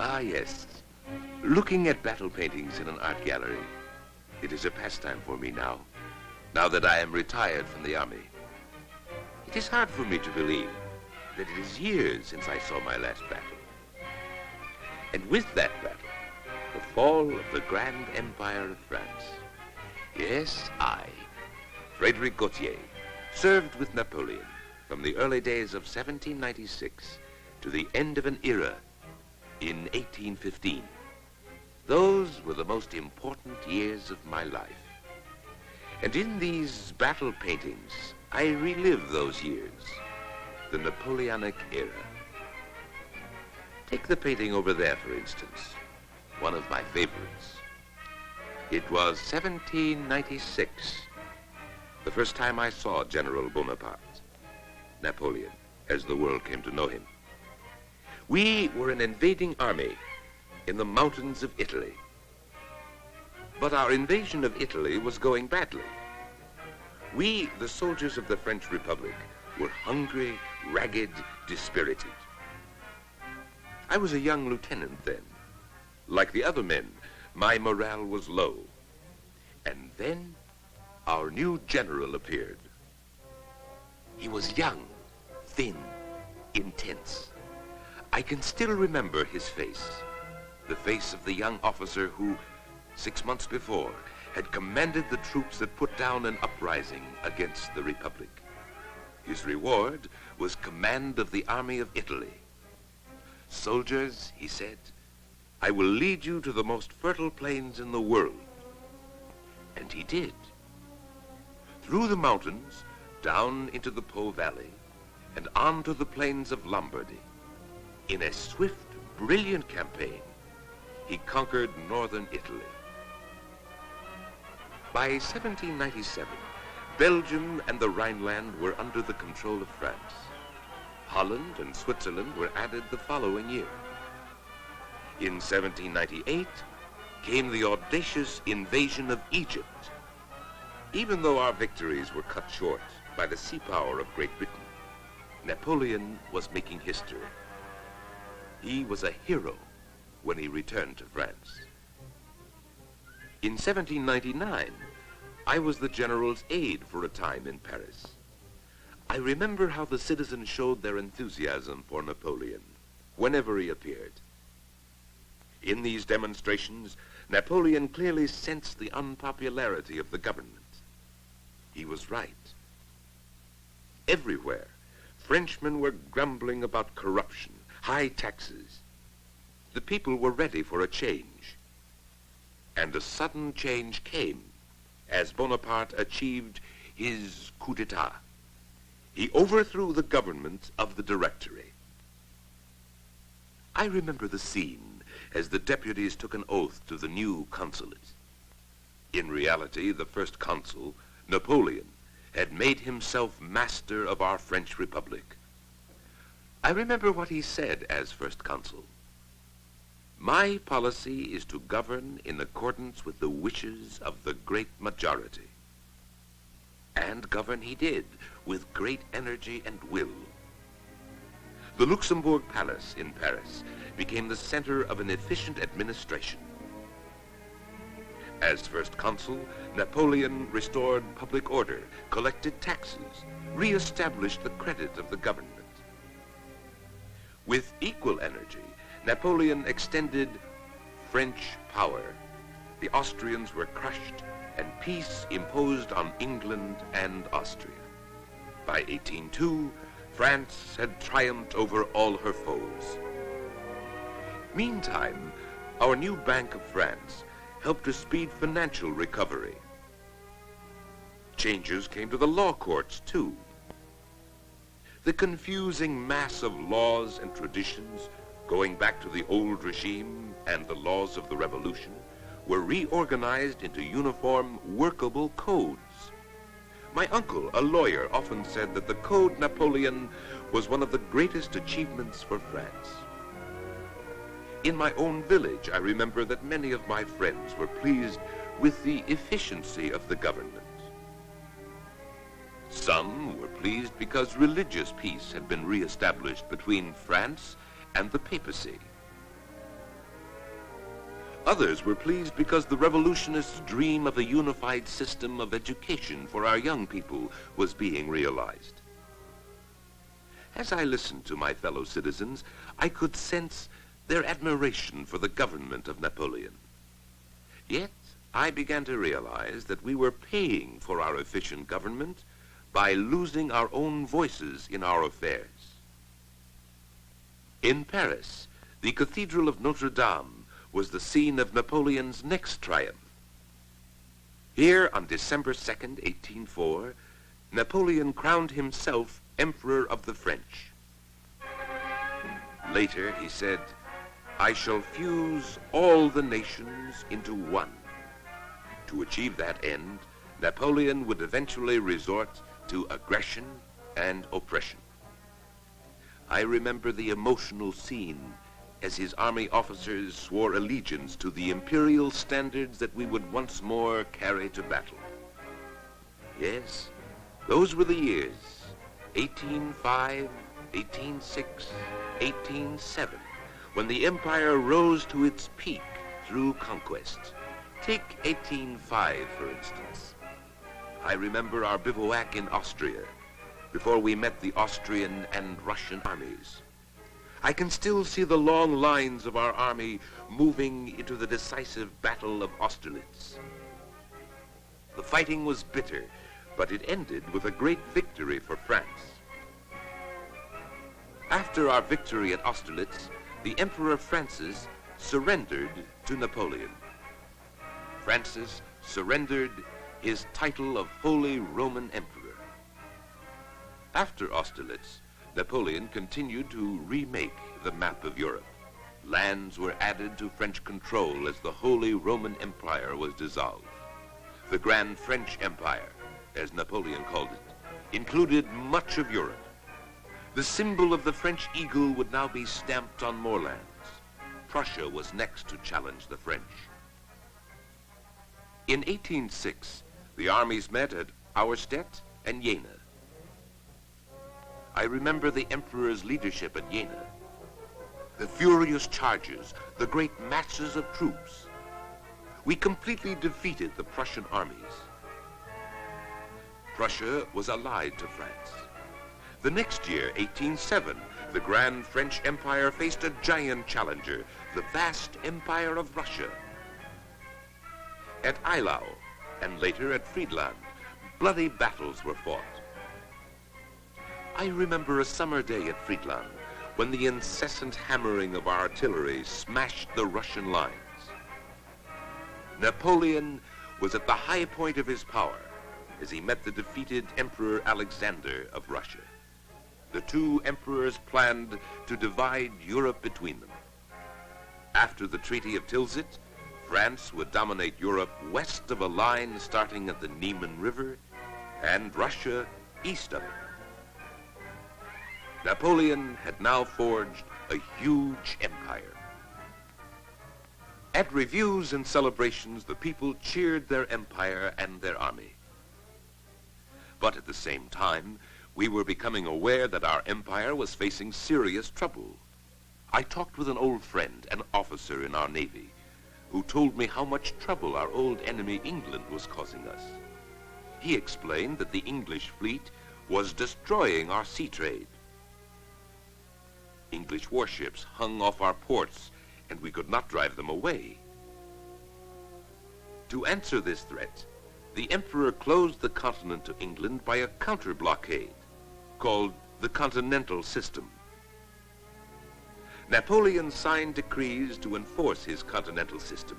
Ah, yes. Looking at battle paintings in an art gallery. It is a pastime for me now that I am retired from the army. It is hard for me to believe that it is years since I saw my last battle. And with that battle, the fall of the grand empire of France. Yes, I, Frederick Gautier, served with Napoleon from the early days of 1796 to the end of an era in 1815. Those were the most important years of my life. And in these battle paintings, I relive those years, the Napoleonic Era. Take the painting over there, for instance, one of my favorites. It was 1796, the first time I saw General Bonaparte, Napoleon, as the world came to know him. We were an invading army in the mountains of Italy. But our invasion of Italy was going badly. We, the soldiers of the French Republic, were hungry, ragged, dispirited. I was a young lieutenant then. Like the other men, my morale was low. And then our new general appeared. He was young, thin, intense. I can still remember his face, the face of the young officer who, 6 months before, had commanded the troops that put down an uprising against the Republic. His reward was command of the army of Italy. "Soldiers," he said, "I will lead you to the most fertile plains in the world." And he did. Through the mountains, down into the Po Valley, and on to the plains of Lombardy. In a swift, brilliant campaign, he conquered northern Italy. By 1797, Belgium and the Rhineland were under the control of France. Holland and Switzerland were added the following year. In 1798 came the audacious invasion of Egypt. Even though our victories were cut short by the sea power of Great Britain, Napoleon was making history. He was a hero when he returned to France. In 1799, I was the general's aide for a time in Paris. I remember how the citizens showed their enthusiasm for Napoleon whenever he appeared. In these demonstrations, Napoleon clearly sensed the unpopularity of the government. He was right. Everywhere, Frenchmen were grumbling about corruption, high taxes. The people were ready for a change. And a sudden change came as Bonaparte achieved his coup d'etat. He overthrew the government of the Directory. I remember the scene as the deputies took an oath to the new consulate. In reality, the first consul, Napoleon, had made himself master of our French Republic. I remember what he said as first consul. "My policy is to govern in accordance with the wishes of the great majority." And govern he did, with great energy and will. The Luxembourg Palace in Paris became the center of an efficient administration. As first consul, Napoleon restored public order, collected taxes, re-established the credit of the government. With equal energy, Napoleon extended French power. The Austrians were crushed, and peace imposed on England and Austria. By 1802, France had triumphed over all her foes. Meantime, our new Bank of France helped to speed financial recovery. Changes came to the law courts, too. The confusing mass of laws and traditions going back to the old regime and the laws of the Revolution were reorganized into uniform, workable codes. My uncle, a lawyer, often said that the Code Napoleon was one of the greatest achievements for France. In my own village, I remember that many of my friends were pleased with the efficiency of the government. Some were pleased because religious peace had been re-established between France and the papacy. Others were pleased because the revolutionists' dream of a unified system of education for our young people was being realized. As I listened to my fellow citizens, I could sense their admiration for the government of Napoleon. Yet, I began to realize that we were paying for our efficient government by losing our own voices in our affairs. In Paris, the Cathedral of Notre Dame was the scene of Napoleon's next triumph. Here, on December 2nd, 1804, Napoleon crowned himself Emperor of the French. Later, he said, "I shall fuse all the nations into one." To achieve that end, Napoleon would eventually resort to aggression and oppression. I remember the emotional scene as his army officers swore allegiance to the imperial standards that we would once more carry to battle. Yes, those were the years, 1805, 1806, 1807, when the empire rose to its peak through conquest. Take 1805, for instance. I remember our bivouac in Austria before we met the Austrian and Russian armies. I can still see the long lines of our army moving into the decisive Battle of Austerlitz. The fighting was bitter, but it ended with a great victory for France. After our victory at Austerlitz, the Emperor Francis surrendered to Napoleon. Francis surrendered his title of Holy Roman Emperor. After Austerlitz, Napoleon continued to remake the map of Europe. Lands were added to French control as the Holy Roman Empire was dissolved. The Grand French Empire, as Napoleon called it, included much of Europe. The symbol of the French eagle would now be stamped on more lands. Prussia was next to challenge the French. In 1806, the armies met at Auerstedt and Jena. I remember the emperor's leadership at Jena, the furious charges, the great masses of troops. We completely defeated the Prussian armies. Prussia was allied to France. The next year, 1807, the Grand French Empire faced a giant challenger, the vast Empire of Russia. At Eylau, and later at Friedland, bloody battles were fought. I remember a summer day at Friedland when the incessant hammering of artillery smashed the Russian lines. Napoleon was at the high point of his power as he met the defeated Emperor Alexander of Russia. The two emperors planned to divide Europe between them. After the Treaty of Tilsit, France would dominate Europe west of a line starting at the Niemen River and Russia east of it. Napoleon had now forged a huge empire. At reviews and celebrations, the people cheered their empire and their army. But at the same time, we were becoming aware that our empire was facing serious trouble. I talked with an old friend, an officer in our Navy, who told me how much trouble our old enemy England was causing us. He explained that the English fleet was destroying our sea trade. English warships hung off our ports, and we could not drive them away. To answer this threat, the emperor closed the continent to England by a counter-blockade called the Continental System. Napoleon signed decrees to enforce his continental system.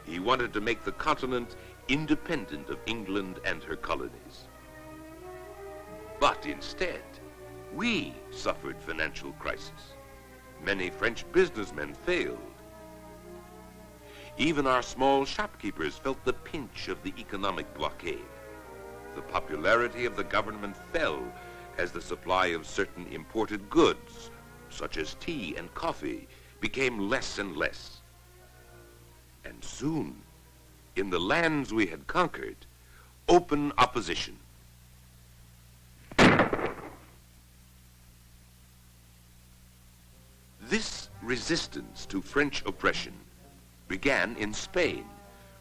He wanted to make the continent independent of England and her colonies. But instead, we suffered financial crisis. Many French businessmen failed. Even our small shopkeepers felt the pinch of the economic blockade. The popularity of the government fell as the supply of certain imported goods, such as tea and coffee, became less and less. And soon, in the lands we had conquered, open opposition. This resistance to French oppression began in Spain,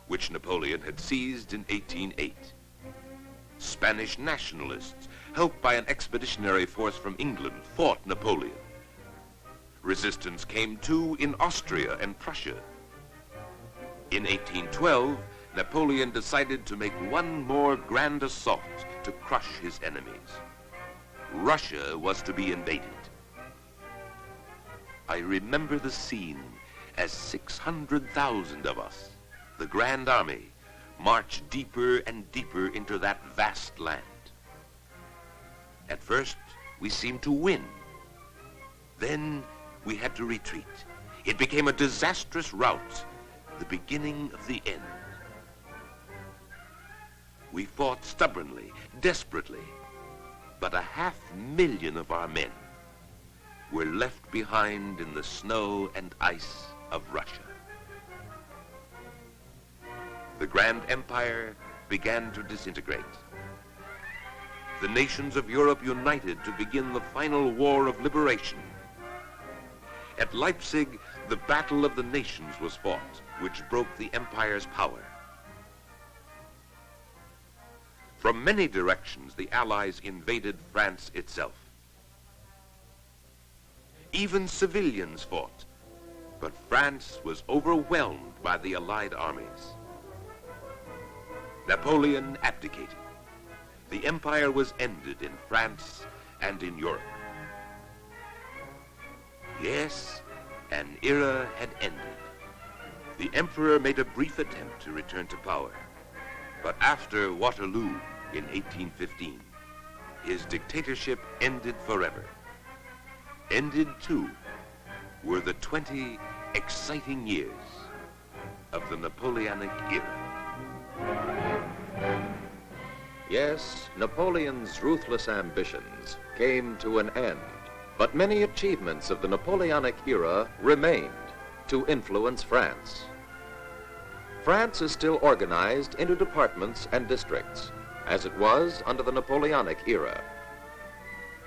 which Napoleon had seized in 1808. Spanish nationalists, helped by an expeditionary force from England, fought Napoleon. Resistance came too in Austria and Prussia. In 1812, Napoleon decided to make one more grand assault to crush his enemies. Russia was to be invaded. I remember the scene as 600,000 of us, the Grand Army, marched deeper and deeper into that vast land. At first, we seemed to win. Then we had to retreat. It became a disastrous rout, the beginning of the end. We fought stubbornly, desperately, but 500,000 of our men were left behind in the snow and ice of Russia. The Grand Empire began to disintegrate. The nations of Europe united to begin the final war of liberation. At Leipzig, the Battle of the Nations was fought, which broke the empire's power. From many directions, the Allies invaded France itself. Even civilians fought, but France was overwhelmed by the Allied armies. Napoleon abdicated. The empire was ended in France and in Europe. Yes, an era had ended. The emperor made a brief attempt to return to power, but after Waterloo in 1815, his dictatorship ended forever. Ended, too, were the 20 exciting years of the Napoleonic Era. Yes, Napoleon's ruthless ambitions came to an end, but many achievements of the Napoleonic era remained to influence France. France is still organized into departments and districts, as it was under the Napoleonic era.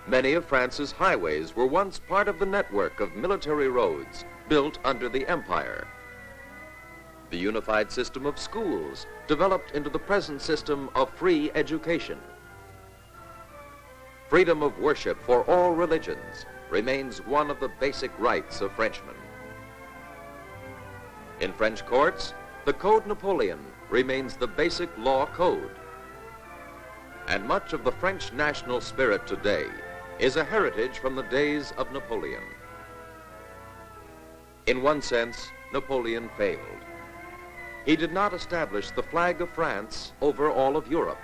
Many of France's highways were once part of the network of military roads built under the empire. The unified system of schools developed into the present system of free education. Freedom of worship for all religions remains one of the basic rights of Frenchmen. In French courts, the Code Napoleon remains the basic law code. And much of the French national spirit today is a heritage from the days of Napoleon. In one sense, Napoleon failed. He did not establish the flag of France over all of Europe.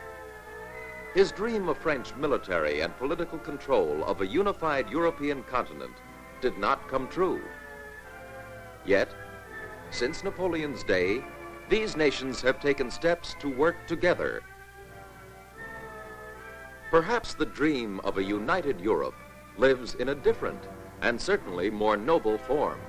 His dream of French military and political control of a unified European continent did not come true. Yet, since Napoleon's day, these nations have taken steps to work together. Perhaps the dream of a united Europe lives in a different and certainly more noble form.